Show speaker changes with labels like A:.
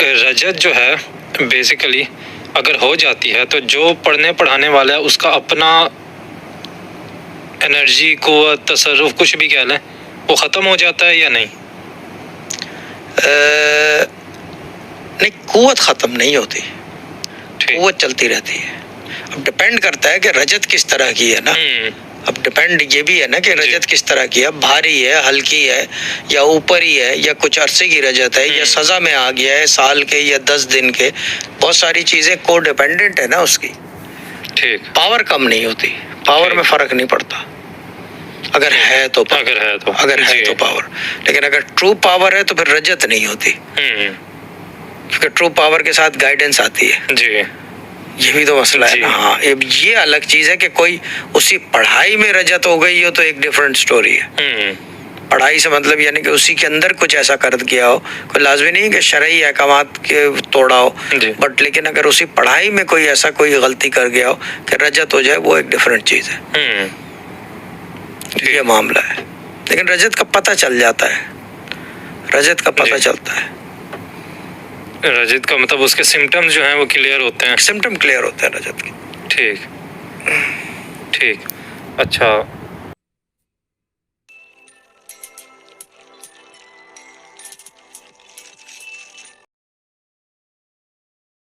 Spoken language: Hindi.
A: रजत जो है बेसिकली अगर हो जाती है तो जो पढ़ने पढ़ाने वाला है उसका अपना एनर्जी को तसर्रुफ कुछ भी कह लें वो ख़त्म हो जाता है या नहीं?
B: नहीं, कुव्वत ख़त्म नहीं होती, कुव्वत चलती रहती है। अब डिपेंड करता है कि रजत किस तरह की है ना। अब डिपेंड ये भी है ना कि रजत किस तरह की है, भारी है, हल्की है, या ऊपर ही है, या कुछ अरसे की रजत है, या सजा में आ गया है, साल के या 10 दिन के, बहुत सारी चीजें को डिपेंडेंट है ना उसकी।
A: ठीक।
B: पावर कम नहीं होती, पावर में फर्क नहीं पड़ता अगर है तो पावर, लेकिन अगर ट्रू पावर है तो फिर रजत नहीं होती, क्योंकि ट्रू पावर के साथ गाइडेंस आती है
A: जी।
B: ये भी तो मसला है ना। हाँ, ये अलग चीज है कि कोई उसी पढ़ाई में रजत हो गई हो तो एक डिफरेंट स्टोरी है। पढ़ाई से मतलब यानी कि उसी के अंदर कुछ ऐसा कर दिया हो, कोई लाजमी नहीं कि शरई अहकामात के तोड़ा हो, बट लेकिन अगर उसी पढ़ाई में कोई ऐसा कोई गलती कर गया हो कि रजत हो जाए, वो एक डिफरेंट चीज है। ये मामला है, लेकिन रजत का पता चल जाता है, रजत का पता चलता है।
A: रजत का मतलब उसके सिम्टम्स जो हैं वो क्लियर होते हैं,
B: सिम्टम क्लियर होते हैं रजत के।
A: ठीक। अच्छा,